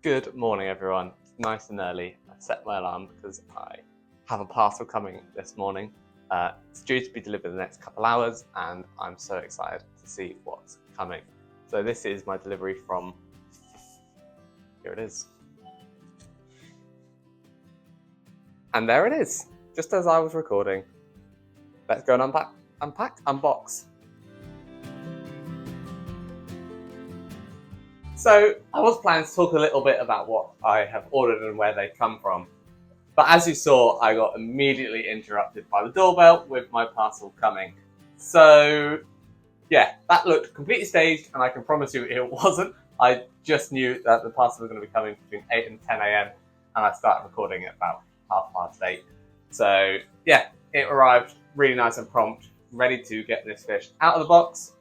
Good morning, everyone. It's nice and early. I set my alarm because I have a parcel coming this morning. It's due to be delivered in the next couple hours, and I'm so excited to see what's coming. So this is my delivery from... Here it is. And there it is, just as I was recording. Let's go and unbox. So I was planning to talk a little bit about what I have ordered and where they come from. But as you saw, I got immediately interrupted by the doorbell with my parcel coming. So yeah, that looked completely staged, and I can promise you it wasn't. I just knew that the parcel was going to be coming between 8 and 10 a.m. and I started recording at about 8:30. So yeah, it arrived really nice and prompt, ready to get this fish out of the box.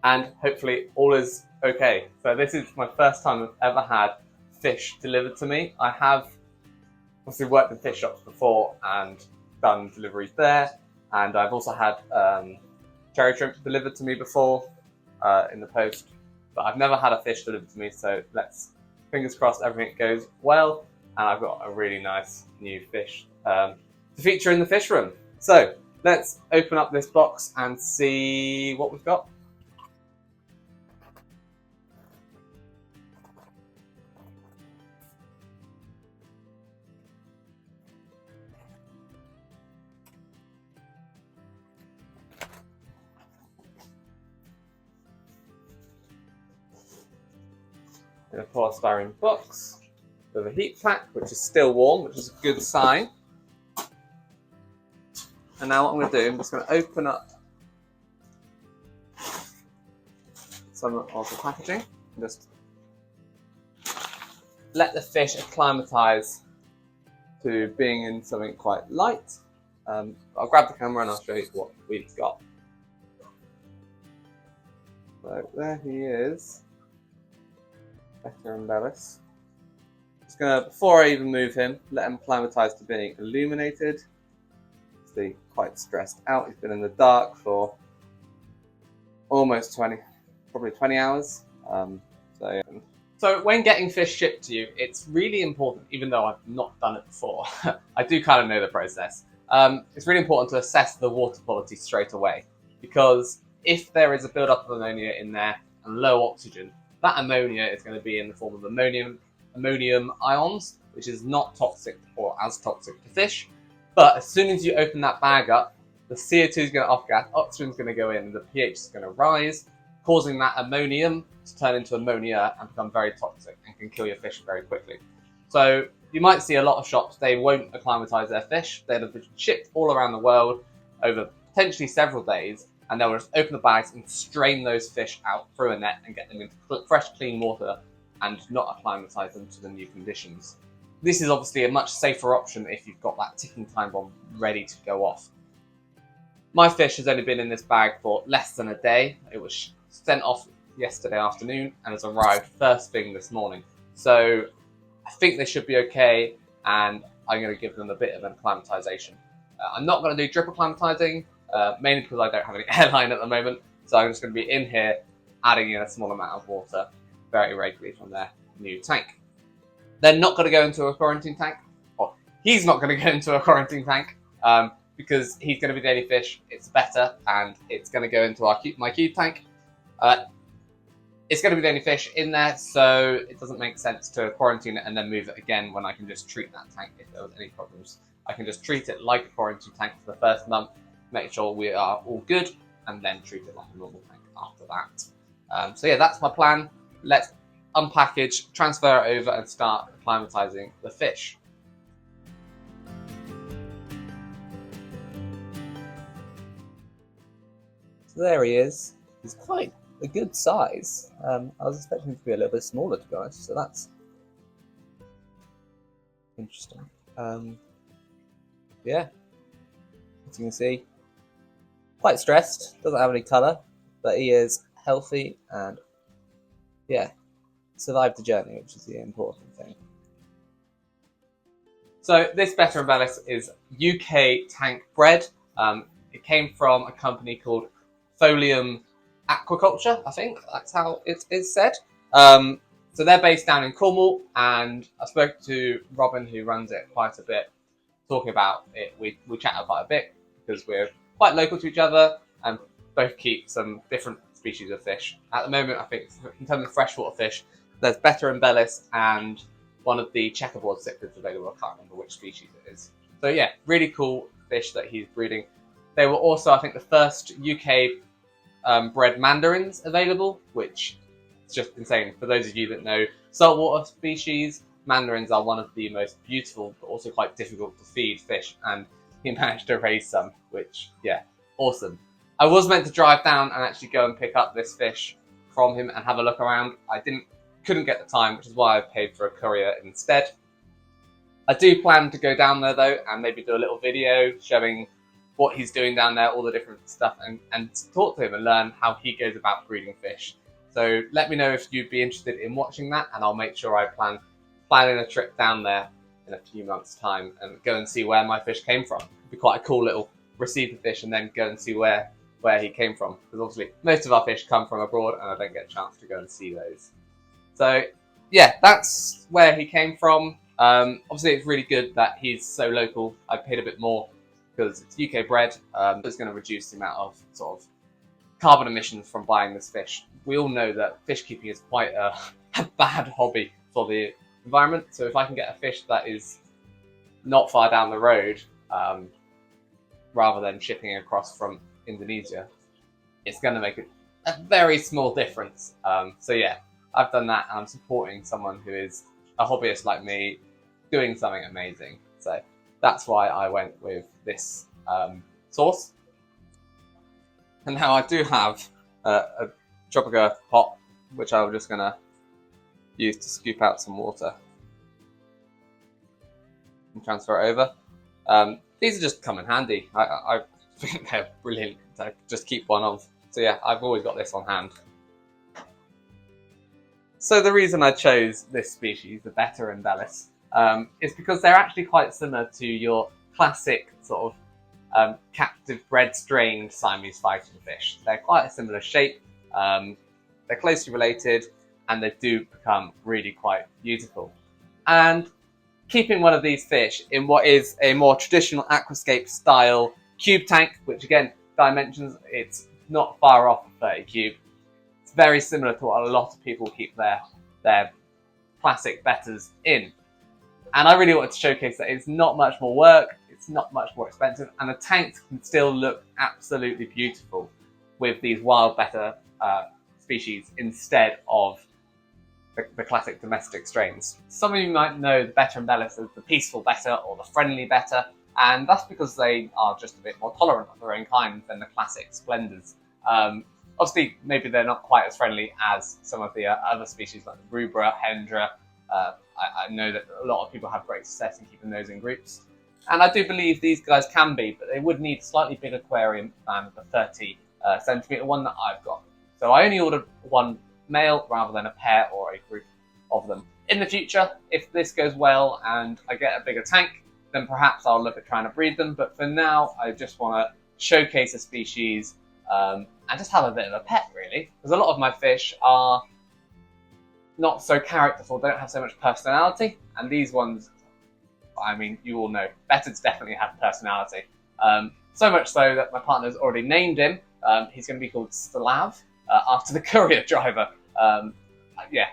And hopefully all is okay. So this is my first time I've ever had fish delivered to me. I have obviously worked in fish shops before and done deliveries there. And I've also had cherry shrimp delivered to me before in the post. But I've never had a fish delivered to me, so fingers crossed everything goes well. And I've got a really nice new fish to feature in the fish room. So let's open up this box and see what we've got. In a polystyrene box with a heat pack, which is still warm, which is a good sign. And now what I'm going to do, I'm just going to open up some of the packaging and just let the fish acclimatise to being in something quite light. I'll grab the camera and I'll show you what we've got. So there he is. Better embellis. Just gonna, before I even move him, let him acclimatise to being illuminated. He's quite stressed out. He's been in the dark for almost 20 hours. So when getting fish shipped to you, it's really important, even though I've not done it before, I do kind of know the process. It's really important to assess the water quality straight away, because if there is a build-up of ammonia in there and low oxygen, that ammonia is going to be in the form of ammonium ions, which is not toxic or as toxic to fish. But as soon as you open that bag up, the CO2 is going to off-gas, oxygen is going to go in, and the pH is going to rise, causing that ammonium to turn into ammonia and become very toxic and can kill your fish very quickly. So you might see a lot of shops, they won't acclimatise their fish. They'll have been shipped all around the world over potentially several days, and they'll just open the bags and strain those fish out through a net and get them into fresh, clean water and not acclimatise them to the new conditions. This is obviously a much safer option if you've got that ticking time bomb ready to go off. My fish has only been in this bag for less than a day. It was sent off yesterday afternoon and has arrived first thing this morning. So I think they should be okay, and I'm going to give them a bit of an acclimatisation. I'm not going to do drip acclimatising, mainly because I don't have any airline at the moment, so I'm just going to be in here adding in a small amount of water very regularly from their new tank. They're not going to go into a quarantine tank, or he's not going to go into a quarantine tank, because he's going to be daily fish. It's better, and it's going to go into my cube tank. It's going to be daily fish in there, so it doesn't make sense to quarantine it and then move it again when I can just treat that tank if there was any problems. I can just treat it like a quarantine tank for the first month, make sure we are all good, and then treat it like a normal tank after that. So yeah, that's my plan. Let's unpackage, transfer it over, and start acclimatising the fish. So there he is. He's quite a good size. I was expecting him to be a little bit smaller, to be honest, so that's interesting. Yeah, as you can see, quite stressed, doesn't have any colour, but he is healthy and yeah, survived the journey, which is the important thing. So this Better Embellis is UK tank bred. It came from a company called Pholium aquaculture, I think that's how it is said. So they're based down in Cornwall, and I spoke to Robin, who runs it, quite a bit, talking about it. We chatted quite a bit because we're quite local to each other and both keep some different species of fish. At the moment, I think in terms of freshwater fish, there's Betta and Bellis and one of the checkerboard cichlids available. I can't remember which species it is. So yeah, really cool fish that he's breeding. They were also, I think, the first UK bred mandarins available, which is just insane. For those of you that know saltwater species, mandarins are one of the most beautiful but also quite difficult to feed fish, and he managed to raise some, which, yeah, awesome. I was meant to drive down and actually go and pick up this fish from him and have a look around. I couldn't get the time, which is why I paid for a courier instead. I do plan to go down there though and maybe do a little video showing what he's doing down there, all the different stuff, and talk to him and learn how he goes about breeding fish. So let me know if you'd be interested in watching that, and I'll make sure I plan in a trip down there in a few months' time and go and see where my fish came from. It'd be quite a cool little receive the fish and then go and see where he came from, because obviously most of our fish come from abroad and I don't get a chance to go and see those. So yeah, that's where he came from. Obviously it's really good that he's so local. I paid a bit more because it's UK bred. It's going to reduce the amount of sort of carbon emissions from buying this fish. We all know that fish keeping is quite a bad hobby for the environment. So if I can get a fish that is not far down the road, rather than shipping across from Indonesia, it's going to make a very small difference. So yeah, I've done that, and I'm supporting someone who is a hobbyist like me doing something amazing. So that's why I went with this source. And now I do have a tropica pot, which I'm just going to use to scoop out some water and transfer it over. These are just come in handy. I think they're brilliant to just keep one of. So yeah, I've always got this on hand. So the reason I chose this species, the Betta and Bellis, is because they're actually quite similar to your classic sort of captive bred strained Siamese fighting fish. They're quite a similar shape, they're closely related, and they do become really quite beautiful. And keeping one of these fish in what is a more traditional aquascape style cube tank, which again, dimensions, it's not far off of 30 cube. It's very similar to what a lot of people keep their classic bettas in. And I really wanted to showcase that it's not much more work, it's not much more expensive, and the tanks can still look absolutely beautiful with these wild betta species instead of the classic domestic strains. Some of you might know the Betta and Bellis as the peaceful betta or the friendly betta, and that's because they are just a bit more tolerant of their own kind than the classic splendors. Obviously, maybe they're not quite as friendly as some of the other species like the rubra, hendra. I know that a lot of people have great success in keeping those in groups. And I do believe these guys can be, but they would need a slightly bigger aquarium than the 30 centimetre one that I've got. So I only ordered one male rather than a pair or a group of them. In the future, if this goes well and I get a bigger tank, then perhaps I'll look at trying to breed them. But for now, I just want to showcase a species and just have a bit of a pet, really. Because a lot of my fish are not so characterful, they don't have so much personality. And these ones, I mean, you all know, bettas definitely have personality. So much so that my partner's already named him. He's going to be called Slav, after the courier driver. Yeah,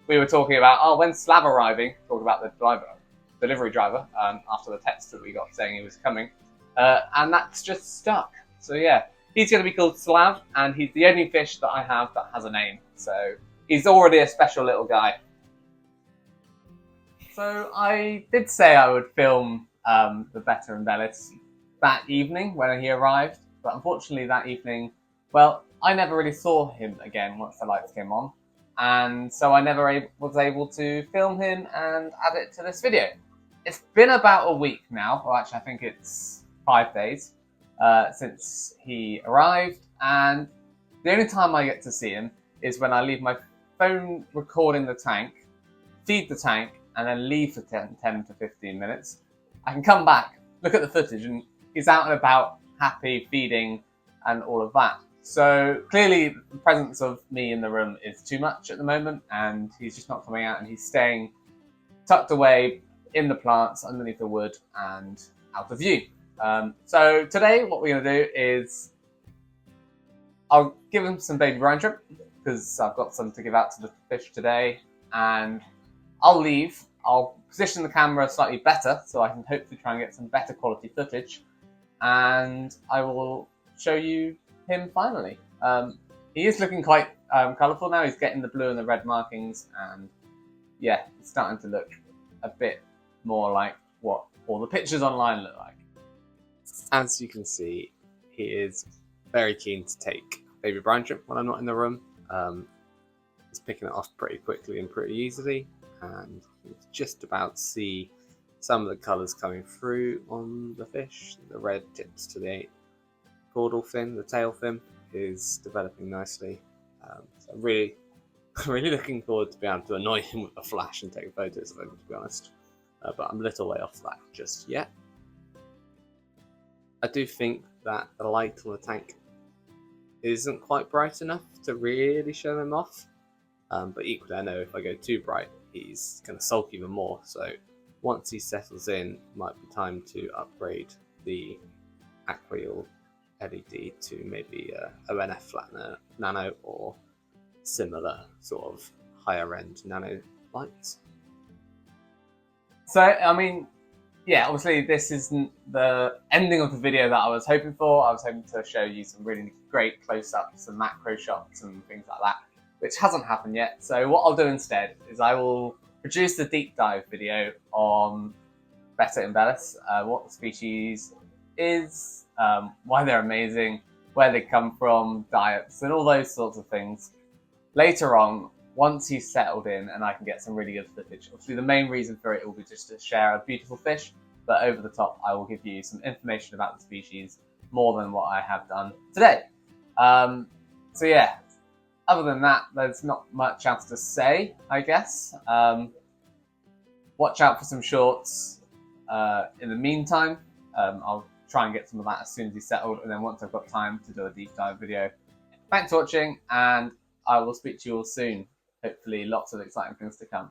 we were talking about, when's Slav arriving? Talking about the delivery driver, after the text that we got saying he was coming. And that's just stuck. So yeah, he's going to be called Slav, and he's the only fish that I have that has a name. So he's already a special little guy. So I did say I would film the Betta and Bellis that evening when he arrived, but unfortunately that evening, well, I never really saw him again once the lights came on, and so I never was able to film him and add it to this video. It's been about a week now, or actually I think it's 5 days since he arrived, and the only time I get to see him is when I leave my phone recording the tank, feed the tank, and then leave for 10 to 15 minutes. I can come back, look at the footage, and he's out and about, happy, feeding, and all of that. So clearly the presence of me in the room is too much at the moment, and he's just not coming out, and he's staying tucked away in the plants underneath the wood and out of view. So today what we're going to do is I'll give him some baby brine shrimp because I've got some to give out to the fish today, and I'll leave. I'll position the camera slightly better so I can hopefully try and get some better quality footage, and I will show you him finally. He is looking quite colourful now. He's getting the blue and the red markings, and yeah, it's starting to look a bit more like what all the pictures online look like. As you can see, he is very keen to take baby brine shrimp when I'm not in the room. He's picking it off pretty quickly and pretty easily, and you can just about see some of the colours coming through on the fish. The red tips to the caudal fin, the tail fin is developing nicely. So I'm really looking forward to being able to annoy him with a flash and take photos of him, to be honest. But I'm a little way off that just yet. I do think that the light on the tank isn't quite bright enough to really show him off. But equally, I know if I go too bright, he's going to sulk even more. So once he settles in, it might be time to upgrade the Aquil LED to maybe ONF flat nano or similar sort of higher end nano lights. So, I mean, yeah, obviously this isn't the ending of the video that I was hoping for. I was hoping to show you some really great close-ups and macro shots and things like that, which hasn't happened yet. So what I'll do instead is I will produce the deep dive video on Betta embellus, what the species is, why they're amazing, where they come from, diets, and all those sorts of things later on, once he's settled in and I can get some really good footage. Obviously the main reason for it will be just to share a beautiful fish, but over the top I will give you some information about the species more than what I have done today. So yeah, other than that, there's not much else to say, I guess. Watch out for some shorts. In the meantime, I'll try and get some of that as soon as he's settled, and then once I've got time to do a deep dive video. Thanks for watching, and I will speak to you all soon. Hopefully lots of exciting things to come.